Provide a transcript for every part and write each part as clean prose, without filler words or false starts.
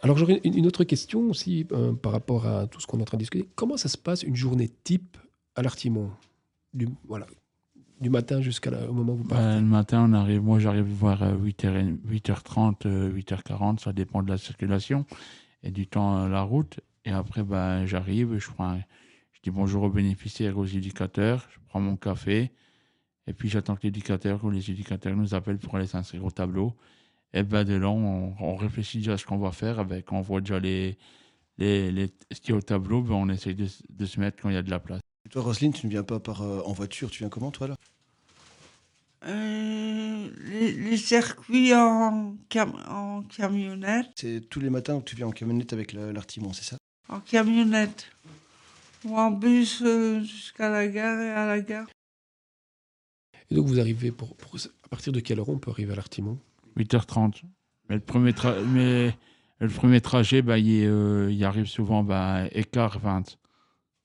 Alors j'aurais une autre question aussi par rapport à tout ce qu'on est en train de discuter. Comment ça se passe une journée type à l'Artimon voilà, du matin jusqu'au moment où vous Ben, partez? le matin, moi j'arrive vers 8h30, 8h40, ça dépend de la circulation et du temps la route. Et après, ben, j'arrive, je dis bonjour aux bénéficiaires, aux éducateurs, je prends mon café, et puis j'attends que l'éducateur ou les éducateurs nous appellent pour aller s'inscrire au tableau. Et ben de là, on réfléchit déjà à ce qu'on va faire, avec, on voit déjà ce qu'il y a au tableau, ben, on essaye de se mettre quand il y a de la place. Et toi, Roselyne, tu ne viens pas en voiture, tu viens comment, toi, là? Les circuits en camionnette. C'est tous les matins où tu viens en camionnette avec l'Artimon, c'est ça? En camionnette. Ou en bus jusqu'à la gare et à la gare. Et donc vous arrivez à partir de quelle heure on peut arriver à l'Artimon? 8h30. Mais le premier trajet, bah, il arrive souvent écart 20.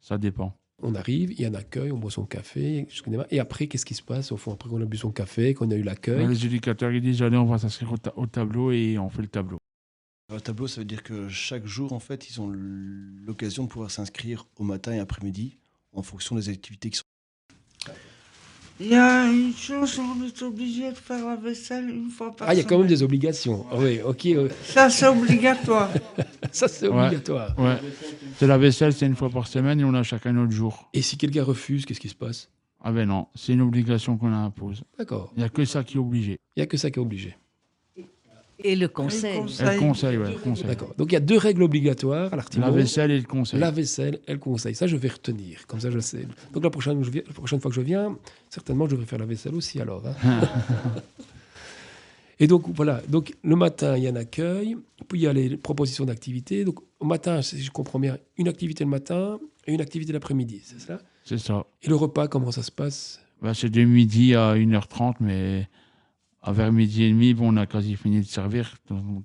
Ça dépend. On arrive, il y a un accueil, on boit son café, et après, qu'est-ce qui se passe au fond, après qu'on a bu son café, qu'on a eu Bah, l'accueil? les éducateurs ils disent allez, on va s'inscrire au tableau et on fait le tableau. Le tableau, ça veut dire que chaque jour, en fait, ils ont l'occasion de pouvoir s'inscrire au matin et après-midi en fonction des activités qui sont. Il y a une chose, on est obligé de faire la vaisselle une fois par Ah, il y a quand même semaine. des obligations. Ah oui, ok, Ça, c'est obligatoire. ça c'est Ouais, obligatoire. ouais. C'est la vaisselle, c'est une fois par semaine et on a chacun notre jour. Et si quelqu'un refuse, qu'est-ce qui se passe? Ah ben non, c'est une obligation qu'on impose. D'accord, Il n'y a que ça qui est obligé. il n'y a que ça qui est obligé. Et le Et conseil. Et le conseil, ouais, le conseil. D'accord, donc il y a deux règles obligatoires à l'Artimon. La vaisselle et le conseil. La vaisselle et le conseil. Ça, je vais retenir, comme ça je sais. Donc la prochaine fois que je viens, certainement, je vais faire la vaisselle aussi alors. Hein. Et donc voilà, donc le matin, il y a un accueil, puis il y a les propositions d'activités. Donc au matin, si je comprends bien, une activité le matin et une activité l'après-midi, c'est ça? C'est ça. Et le repas, comment ça se passe? Bah, c'est de midi à 1h30, mais vers midi et demi, bon, on a quasi fini de servir,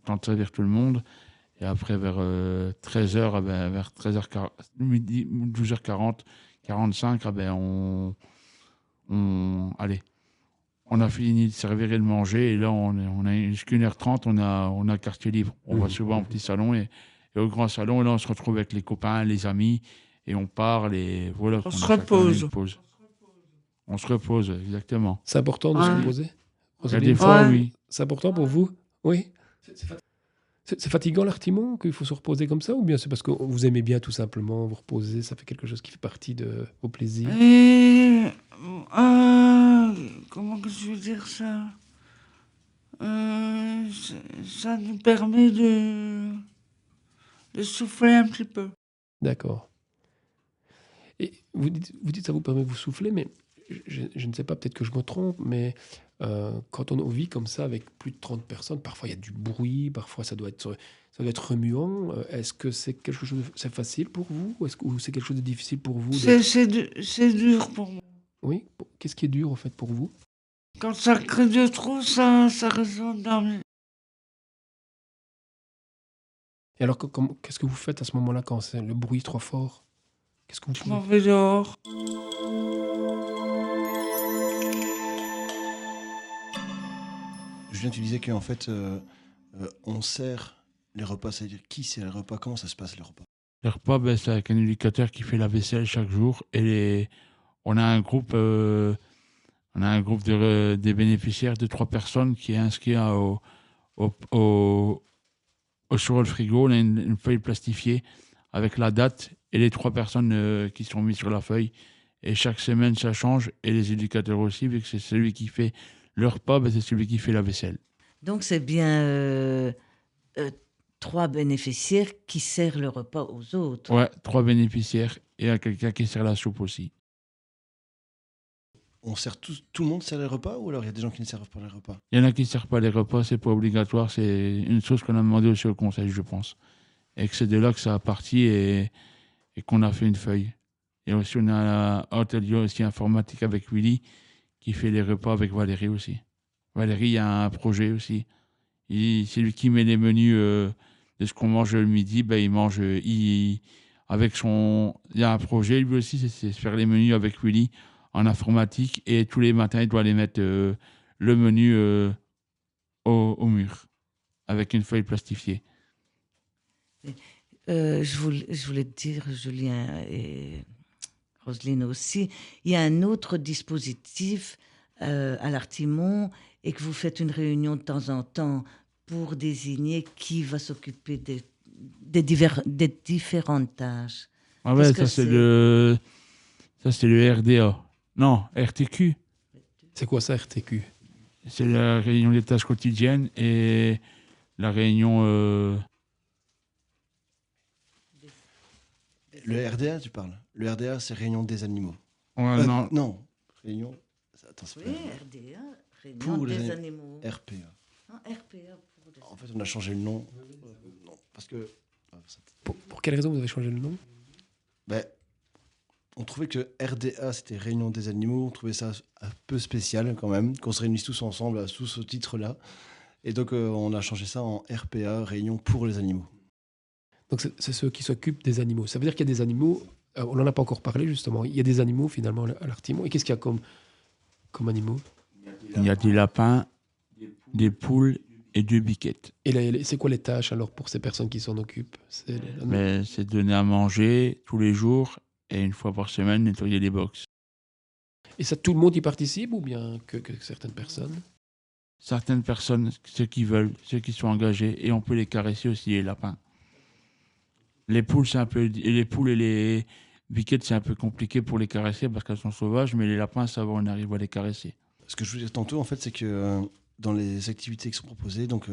temps de servir tout le monde. Et après, vers 13h, vers 13h40, midi, 12h40, 45, allez, on a fini de servir et de manger. Et là, on a jusqu'à 1h30, on a quartier libre. On va souvent au petit salon et au grand salon. Et là, on se retrouve avec les copains, les amis, et on parle. Et voilà, On qu'on se a chacun repose. une pause. On se repose, exactement. C'est important de se Ouais. reposer? Il y a Roselyne, des fois, Ouais. oui. c'est important pour vous? Oui. C'est fatigant l'Artimon qu'il faut se reposer comme ça ou bien c'est parce que vous aimez bien tout simplement vous reposer, ça fait quelque chose qui fait partie de vos plaisirs? Et comment que je veux dire ça? Ça nous permet de souffler un petit peu. D'accord. Et vous dites ça vous permet de vous souffler, mais je ne sais pas, peut-être que je me trompe, mais quand on vit comme ça avec plus de 30 personnes, parfois il y a du bruit, parfois ça doit être remuant. Est-ce que c'est quelque chose c'est facile pour vous ou c'est quelque chose de difficile pour vous C'est dur pour moi. Oui? Qu'est-ce qui est dur en fait pour vous? Quand ça crée de trop, ça résonne dans mes... Et alors qu'est-ce que vous faites à ce moment-là quand c'est le bruit est trop fort? Qu'est-ce que vous Je m'en pouvez... vais dehors. Julien, tu disais qu'en fait, on sert les repas, c'est-à-dire qui sert les repas, comment ça se passe les repas? Les repas, c'est avec un éducateur qui fait la vaisselle chaque jour. On a un groupe, des bénéficiaires de 3 personnes qui est inscrit au, au- sur le frigo. On a une feuille plastifiée avec la date et les 3 personnes qui sont mises sur la feuille. Et chaque semaine, ça change. Et les éducateurs aussi, vu que c'est celui qui fait le repas, c'est celui qui fait la vaisselle. Donc c'est bien euh, 3 bénéficiaires qui servent le repas aux autres. Ouais, 3 bénéficiaires et il y a quelqu'un qui sert la soupe aussi. On sert tout le monde sert les repas ou alors il y a des gens qui ne servent pas les repas? Il y en a qui ne servent pas les repas, c'est pas obligatoire. C'est une chose qu'on a demandé aussi au conseil, je pense. Et que c'est de là que ça a parti et qu'on a fait une feuille. Et aussi, on a un atelier aussi informatique avec Willy qui fait les repas avec Valérie aussi. Valérie, il y a un projet aussi. C'est lui qui met les menus de ce qu'on mange le midi. Il mange avec son. Il y a un projet, lui aussi, c'est faire les menus avec Willy en informatique. Et tous les matins, il doit les mettre le menu au mur avec une feuille plastifiée. Je voulais te dire, Julien et Roselyne aussi, il y a un autre dispositif à l'Artimon et que vous faites une réunion de temps en temps pour désigner qui va s'occuper des différentes tâches. Ah Qu'est-ce ouais, que ça c'est le RDA. Non, RTQ. C'est quoi ça, RTQ? C'est la réunion des tâches quotidiennes et la réunion. Le RDA, tu parles. Le RDA, c'est Réunion des animaux. Non, Non, Réunion. Attends, c'est Oui, pas- RDA, Réunion Pour les des ani- animaux. RPA. Ah, RPA pour les En fait, on a changé le nom. Non, parce que. Pour quelle raison vous avez changé le nom? Ben, on trouvait que RDA, c'était Réunion des animaux. On trouvait ça un peu spécial quand même, qu'on se réunisse tous ensemble sous ce titre-là. Et donc, on a changé ça en RPA, Réunion pour les animaux. Donc c'est ceux qui s'occupent des animaux. Ça veut dire qu'il y a des animaux, on n'en a pas encore parlé justement, il y a des animaux finalement à l'Artimon. Et qu'est-ce qu'il y a comme animaux? il y a des lapins, des poules et 2 biquettes. Et c'est quoi les tâches alors pour ces personnes qui s'en occupent? Mais c'est donner à manger tous les jours et une fois par semaine nettoyer les box. Et ça, tout le monde y participe ou bien que certaines personnes? Certaines personnes, ceux qui veulent, ceux qui sont engagés, et on peut les caresser aussi, les lapins. Les poules, les poules et les biquettes, c'est un peu compliqué pour les caresser parce qu'elles sont sauvages, mais les lapins, ça va, on arrive à les caresser. Ce que je voulais dire tantôt, en fait, c'est que dans les activités qui sont proposées, donc,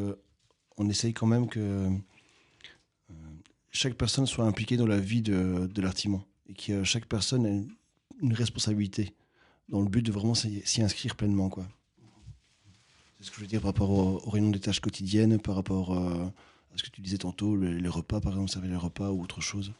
on essaye quand même que chaque personne soit impliquée dans la vie de l'Artimon et que chaque personne ait une responsabilité dans le but de vraiment s'y inscrire pleinement, quoi. C'est ce que je veux dire par rapport aux réunions des tâches quotidiennes, par rapport à ce que tu disais tantôt, les repas, par exemple, servir les repas ou autre chose.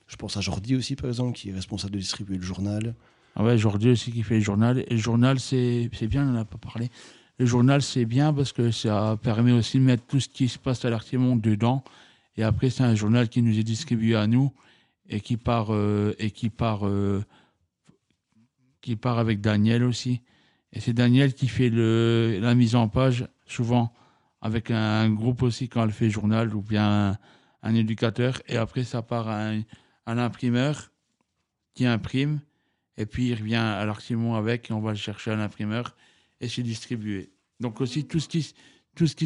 Je pense à Jordi aussi, par exemple, qui est responsable de distribuer le journal. Ah ouais, Jordi aussi qui fait le journal. Et le journal, c'est bien, on n'en a pas parlé. Le journal, c'est bien parce que ça permet aussi de mettre tout ce qui se passe à l'Artimon dedans. Et après, c'est un journal qui nous est distribué à nous et qui part avec Daniel aussi. Et c'est Daniel qui fait la mise en page, souvent, avec un groupe aussi quand elle fait journal, ou bien un éducateur. Et après, ça part à l'imprimeur qui imprime. Et puis, il revient à l'Artimon avec, et on va le chercher à l'imprimeur, et c'est distribué. Donc aussi, tout ce qui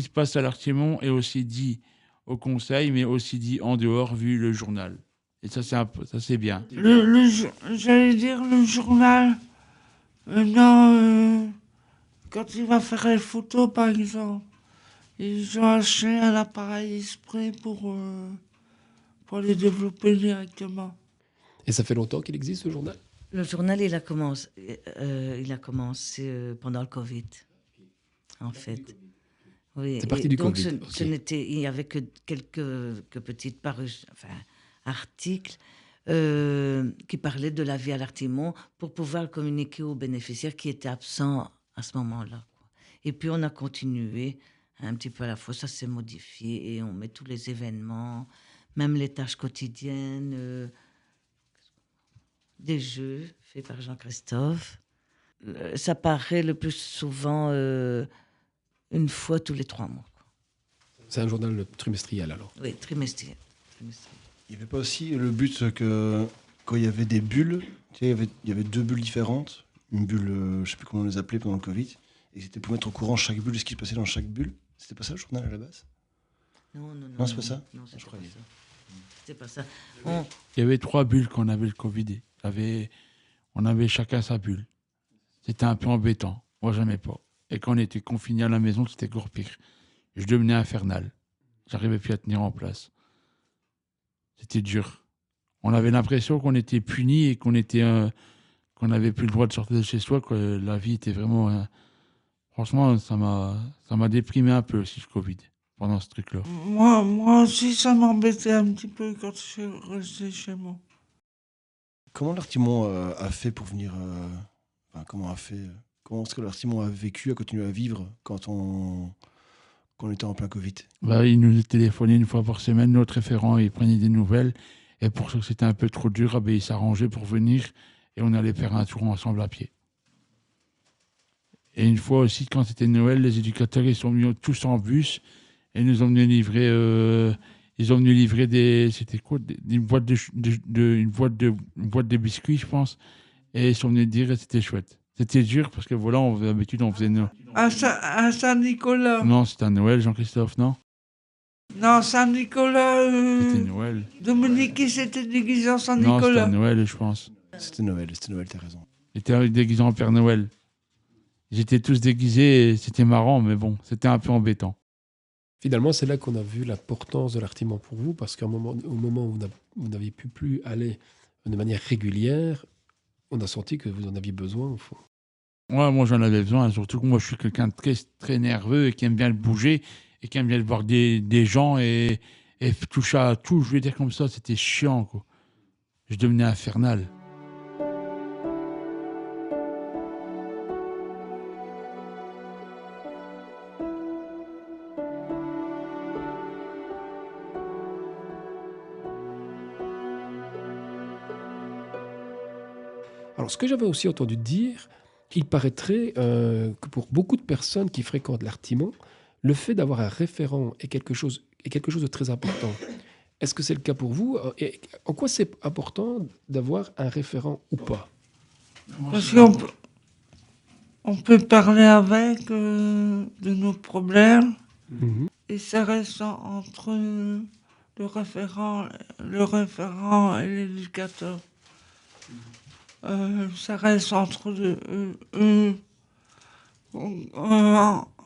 se passe à l'Artimon est aussi dit au conseil, mais aussi dit en dehors, vu le journal. Et ça, c'est bien. J'allais dire le journal. Non, quand il va faire les photos, par exemple, ils ont acheté un appareil exprès pour les développer directement. Et ça fait longtemps qu'il existe ce journal? Le journal, il a commencé pendant le Covid, en fait. Oui, C'est parti et du donc Covid, ok. il n'y avait que quelques petites articles qui parlaient de la vie à l'Artimon pour pouvoir le communiquer aux bénéficiaires qui étaient absents à ce moment-là, quoi. Et puis on a continué un petit peu à la fois, ça s'est modifié et on met tous les événements, même les tâches quotidiennes, des jeux faits par Jean-Christophe. Ça paraît le plus souvent une fois tous les 3 mois. Quoi. C'est un journal trimestriel alors? Oui, trimestriel. Il n'y avait pas aussi le but que quand il y avait des bulles, tu sais, il y avait 2 bulles différentes, une bulle, je ne sais plus comment on les appelait pendant le Covid, et c'était pour mettre au courant chaque bulle, ce qui se passait dans chaque bulle. C'était pas ça le journal à la base? Non, Non, c'est pas ça? Non, c'était Je pas croyais. ça. C'était pas ça. Il y avait 3 bulles quand on avait le Covid. On avait chacun sa bulle. C'était un peu embêtant. Moi, j'aimais pas. Et quand on était confinés à la maison, c'était encore pire. Je devenais infernal. J'arrivais plus à tenir en place. C'était dur. On avait l'impression qu'on était punis et qu'on n'avait plus le droit de sortir de chez soi. Que la vie était vraiment... Franchement, ça m'a déprimé un peu aussi, le Covid, pendant ce truc-là. Moi aussi, ça m'embêtait un petit peu quand je suis resté chez moi. Comment l'Artimon a fait pour venir... comment est-ce que l'Artimon a vécu, a continué à vivre quand on était en plein Covid? Il nous téléphonait une fois par semaine, notre référent, il prenait des nouvelles. Et pour ceux que c'était un peu trop dur, il s'arrangeait pour venir et on allait faire un tour ensemble à pied. Et une fois aussi, quand c'était Noël, les éducateurs ils sont venus tous en bus et nous ont venu livrer Ils ont venu livrer c'était quoi, une boîte une boîte de biscuits, je pense. Et ils sont venus dire que c'était chouette. C'était dur parce que voilà, d'habitude, on faisait À Saint-Nicolas. Non, c'était à Noël, Jean-Christophe, non? Non, Saint-Nicolas. C'était Noël. Dominique, il s'était déguisé en Non, c'était à Saint-Nicolas. Noël, je pense. C'était Noël, t'as raison. Ils étaient déguisés en Père Noël. Ils étaient tous déguisés et c'était marrant, mais bon, c'était un peu embêtant. Finalement, c'est là qu'on a vu l'importance de l'artiment pour vous, parce au moment où vous n'aviez plus aller de manière régulière, on a senti que vous en aviez besoin. Ouais, moi j'en avais besoin, surtout que moi je suis quelqu'un de très, très nerveux et qui aime bien le bouger et qui aime bien le voir des gens et toucher à tout. Je vais dire comme ça, c'était chiant, quoi. Je devenais infernal. Alors, ce que j'avais aussi entendu dire, qu'il paraîtrait que pour beaucoup de personnes qui fréquentent l'artimon, le fait d'avoir un référent est quelque chose de très important. Est-ce que c'est le cas pour vous? Et en quoi c'est important d'avoir un référent ou pas? Parce on peut parler avec de nos problèmes Mhm. et ça reste entre le référent et l'éducateur. Ça reste entre eux.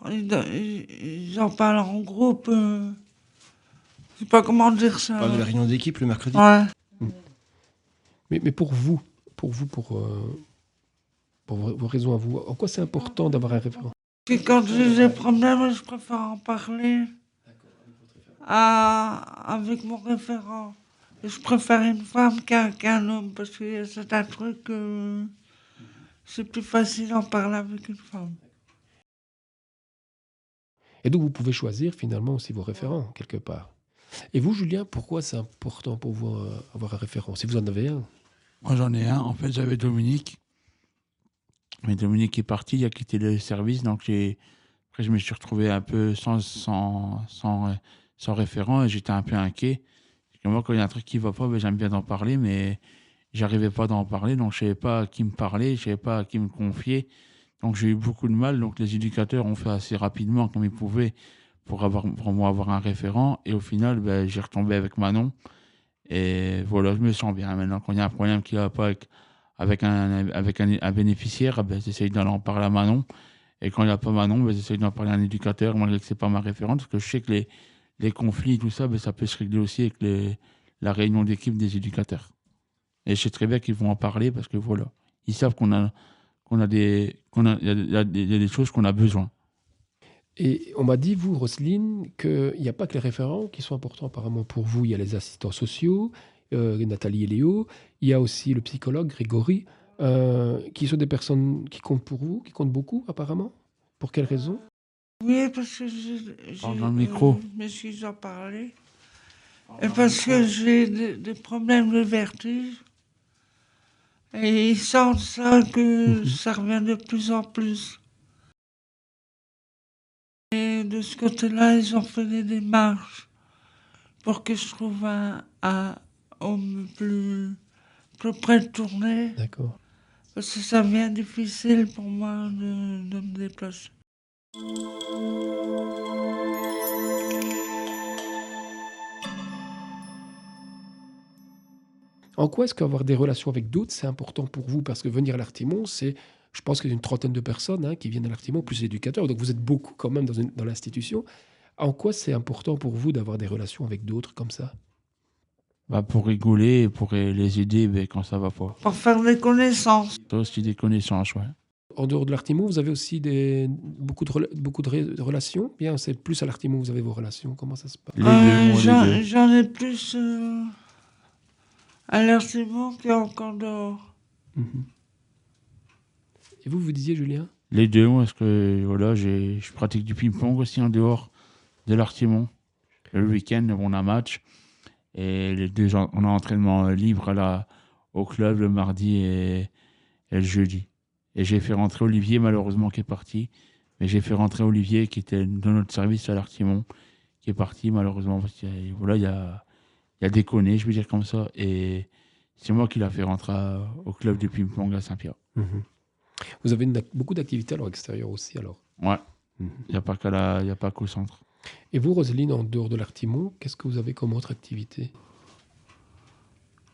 Ils en parlent en groupe. Je sais pas comment dire ça. On parle de la réunion d'équipe le mercredi. Ouais. Mais pour vous, pour vos raisons à vous, en quoi c'est important d'avoir un référent? Et quand j'ai des problèmes, je préfère en parler avec mon référent. Et je préfère une femme qu'un homme parce que c'est un truc, c'est plus facile d'en parler avec une femme. Et donc, vous pouvez choisir finalement aussi vos référents, quelque part. Et vous, Julien, pourquoi c'est important pour vous avoir un référent, si vous en avez un? Moi j'en ai un, en fait j'avais Dominique. Mais Dominique est parti, il a quitté le service, donc après je me suis retrouvé un peu sans référent et j'étais un peu inquiet. Parce que moi, quand il y a un truc qui va pas, ben, j'aime bien d'en parler, mais j'arrivais pas d'en parler, donc je savais pas à qui me parler, je savais pas à qui me confier. Donc j'ai eu beaucoup de mal, donc les éducateurs ont fait assez rapidement comme ils pouvaient pour moi avoir un référent. Et au final, ben, j'ai retombé avec Manon. Et voilà, je me sens bien. Maintenant, quand il y a un problème qui va pas avec un bénéficiaire, ben, j'essaye d'aller en parler à Manon. Et quand il n'y a pas Manon, ben, j'essaye d'en parler à un éducateur, malgré que ce n'est pas ma référente, parce que je sais que les conflits, tout ça, ben, ça peut se régler aussi avec la réunion d'équipe des éducateurs. Et je sais très bien qu'ils vont en parler parce que voilà, ils savent il y a des choses qu'on a besoin. Et on m'a dit, vous, Roselyne, qu'il n'y a pas que les référents qui sont importants apparemment pour vous. Il y a les assistants sociaux, Nathalie et Léo. Il y a aussi le psychologue, Grégory, qui sont des personnes qui comptent pour vous, qui comptent beaucoup apparemment. Pour quelles raisons? Oui, parce que Parle dans le micro. je me suis en parlé. Et parce que j'ai des problèmes de vertige. Et ils sentent ça que ça revient de plus en plus. Et de ce côté-là, ils ont fait des démarches pour que je trouve un homme plus près de tourner. D'accord. Parce que ça devient difficile pour moi de me déplacer. En quoi est-ce qu'avoir des relations avec d'autres, c'est important pour vous? Parce que venir à l'Artimon, je pense qu'il y a une trentaine de personnes qui viennent à l'Artimon, plus l'éducateur. Donc vous êtes beaucoup quand même dans l'institution. En quoi c'est important pour vous d'avoir des relations avec d'autres comme ça? Bah, pour rigoler et pour les aider ben, quand ça va pas. Pour faire des connaissances. Toi aussi des connaissances, ouais. En dehors de l'Artimon, vous avez aussi beaucoup de relations? Bien, c'est plus à l'Artimon que vous avez vos relations. Comment ça se passe? Les deux, moi, les deux. J'en ai plus à l'Artimon qu'en dehors. Mhm. Et vous disiez, Julien? Les deux, parce que voilà, je pratique du ping-pong aussi en dehors de l'Artimon. Le week-end, on a un match. Et les deux, on a entraînement libre au club le mardi et le jeudi. Et j'ai fait rentrer Olivier, malheureusement, qui est parti. Mais j'ai fait rentrer Olivier, qui était dans notre service à l'Artimon, qui est parti malheureusement parce qu'il y a déconné, je veux dire comme ça. Et c'est moi qui l'a fait rentrer au club de ping-pong à Saint-Pierre. Mhm. Vous avez beaucoup d'activités à l'extérieur aussi, alors. Ouais, Mhm. il n'y a pas qu'au centre. Et vous, Roselyne, en dehors de l'Artimon, qu'est-ce que vous avez comme autre activité?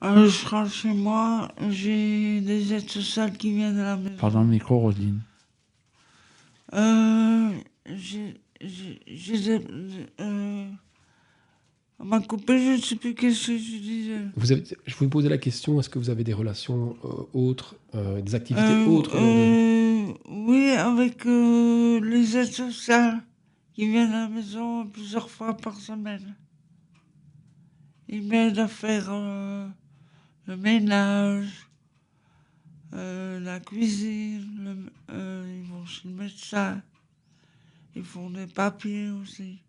Je rentre chez moi, j'ai des aides sociales qui viennent à la maison. Pardon le micro, Roselyne. J'ai on m'a coupé, je ne sais plus qu'est-ce que je disais. Je vous posais la question, est-ce que vous avez des relations autres, des activités autres Oui, avec les aides sociales qui viennent à la maison plusieurs fois par semaine. Ils m'aident à faire le ménage, la cuisine, ils vont chez le médecin, ils font des papiers aussi.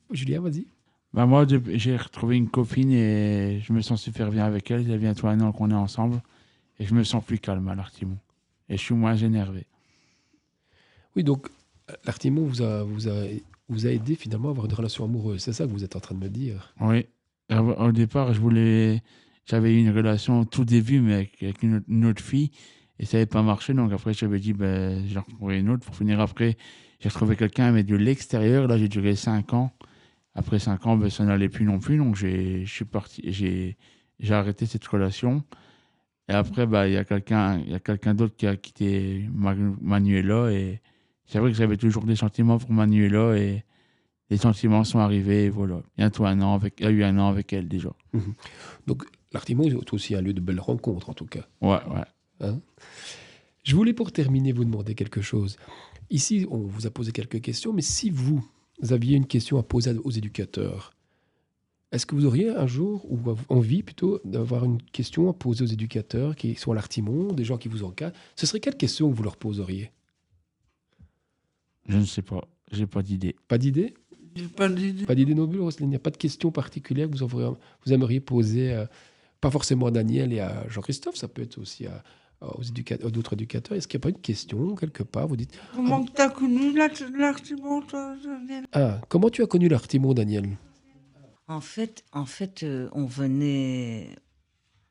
Julien, vas-y. Bah moi, j'ai retrouvé une copine et je me sens super bien avec elle. Il y a bientôt 1 an qu'on est ensemble et je me sens plus calme à l'Artimon. Et je suis moins énervé. Oui, donc l'Artimon vous a aidé finalement à avoir une relation amoureuse. C'est ça que vous êtes en train de me dire. Oui. Au départ, j'avais eu une relation au tout début, mais avec une autre fille et ça n'avait pas marché. Donc après, j'avais dit, ben, j'en retrouverai une autre. Pour finir après, j'ai retrouvé quelqu'un, mais de l'extérieur. Là, j'ai duré 5 ans. Après 5 ans, ben, ça n'allait plus non plus. Donc je suis parti, j'ai arrêté cette relation. Et après, bah, il y a quelqu'un d'autre qui a quitté Manuela. Et c'est vrai que j'avais toujours des sentiments pour Manuela. Et les sentiments sont arrivés. Et voilà. Bientôt 1 an il y a eu 1 an avec elle déjà. Mhm. Donc l'Artimon est aussi un lieu de belles rencontres en tout cas. Ouais, ouais. Hein? Je voulais pour terminer vous demander quelque chose. Ici, on vous a posé quelques questions, mais si vous aviez une question à poser aux éducateurs, est-ce que vous auriez un jour, ou envie plutôt, d'avoir une question à poser aux éducateurs qui sont à l'Artimon, des gens qui vous encadrent? Ce serait quelle question que vous leur poseriez? Je ne sais pas. J'ai pas d'idée. Pas d'idée? J'ai pas d'idée. Pas d'idée non plus, Roselyne? Il n'y a pas de question particulière que vous aimeriez poser, pas forcément à Daniel et à Jean-Christophe, ça peut être aussi à d'autres éducateurs. Est-ce qu'il n'y a pas une question quelque part? Vous dites, Comment que t'as connu l'Artimon, toi, Daniel? comment tu as connu l'Artimon, Daniel? En fait,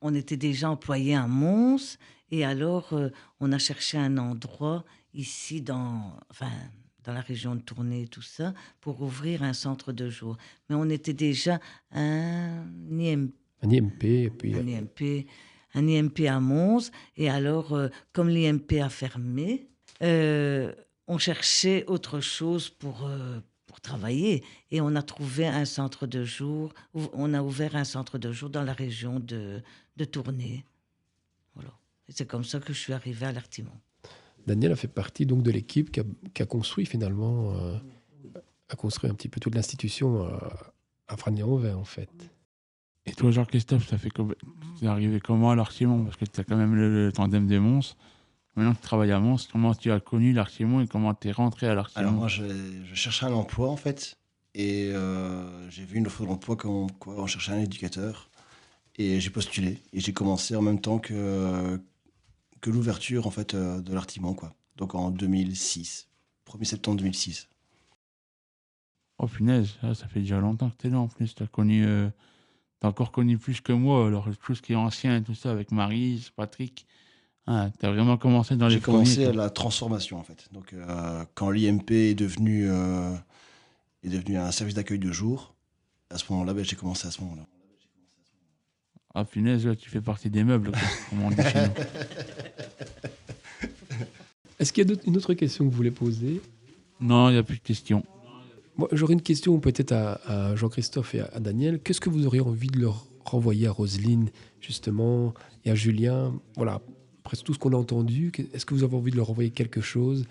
on était déjà employés à Mons, et alors on a cherché un endroit ici dans la région de Tournai et tout ça, pour ouvrir un centre de jour. Mais on était déjà un IMP, Un IMP, et puis un IMP à Mons, et alors comme l'IMP a fermé, on cherchait autre chose pour travailler. Et on a trouvé un centre de jour, on a ouvert un centre de jour dans la région de Tournai. Voilà. Et c'est comme ça que je suis arrivée à l'Artimon. Daniel a fait partie donc de l'équipe qui a construit finalement, a construit un petit peu toute l'institution à Fragny-en-Anvers en fait. Et toi, Jean-Christophe, t'es arrivé comment à l'Artimon? Parce que tu as quand même le tandem des Mons. Maintenant que tu travailles à Mons, comment tu as connu l'Artimon et comment tu es rentré à l'Artimon? Alors moi, je cherchais un emploi en fait, et j'ai vu une offre d'emploi on cherchait un éducateur, et j'ai postulé et j'ai commencé en même temps que l'ouverture en fait de l'Artimon quoi. Donc en 2006, 1er septembre 2006. Oh punaise, ça fait déjà longtemps que tu es là en plus. T'as encore connu plus que moi, alors tout ce qui est ancien et tout ça avec Maryse, Patrick. Ah, t'as vraiment commencé dans les J'ai premiers. commencé Quoi. la transformation en fait. Donc quand l'IMP est devenu un service d'accueil de jour, à ce moment-là, j'ai commencé à ce moment-là. Ah punaise, ouais, tu fais partie des meubles, quoi, comme on dit chez nous. Est-ce qu'il y a une autre question que vous voulez poser? Non, il n'y a plus de questions. Moi, j'aurais une question peut-être à Jean-Christophe et à Daniel. Qu'est-ce que vous auriez envie de leur renvoyer à Roselyne, justement, et à Julien? Voilà, après tout ce qu'on a entendu, est-ce que vous avez envie de leur envoyer quelque chose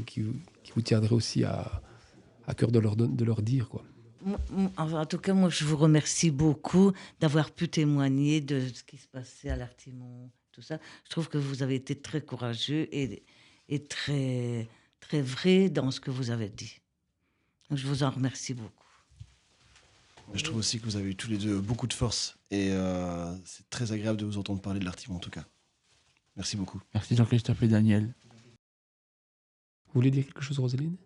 qui vous tiendrait aussi à cœur de leur dire, quoi? En tout cas, moi, je vous remercie beaucoup d'avoir pu témoigner de ce qui se passait à l'Artimon, tout ça. Je trouve que vous avez été très courageux et très, très vrai dans ce que vous avez dit. Donc, je vous en remercie beaucoup. Je trouve aussi que vous avez eu tous les deux beaucoup de force, et c'est très agréable de vous entendre parler de l'Artimon en tout cas. Merci beaucoup. Merci Jean-Christophe et Daniel. Vous voulez dire quelque chose, Roselyne?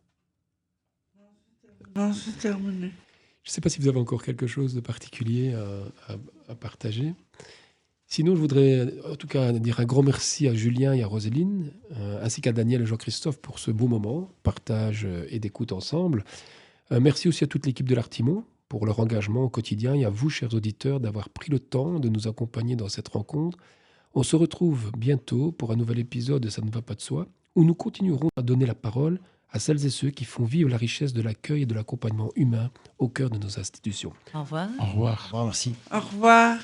Non, c'est terminé. Je ne sais pas si vous avez encore quelque chose de particulier à partager. Sinon, je voudrais en tout cas dire un grand merci à Julien et à Roselyne, ainsi qu'à Daniel et Jean-Christophe pour ce beau moment, partage et d'écoute ensemble. Merci aussi à toute l'équipe de l'Artimon pour leur engagement au quotidien et à vous, chers auditeurs, d'avoir pris le temps de nous accompagner dans cette rencontre. On se retrouve bientôt pour un nouvel épisode de Ça ne va pas de soi, où nous continuerons à donner la parole à celles et ceux qui font vivre la richesse de l'accueil et de l'accompagnement humain au cœur de nos institutions. Au revoir. Au revoir. Au revoir, merci. Au revoir.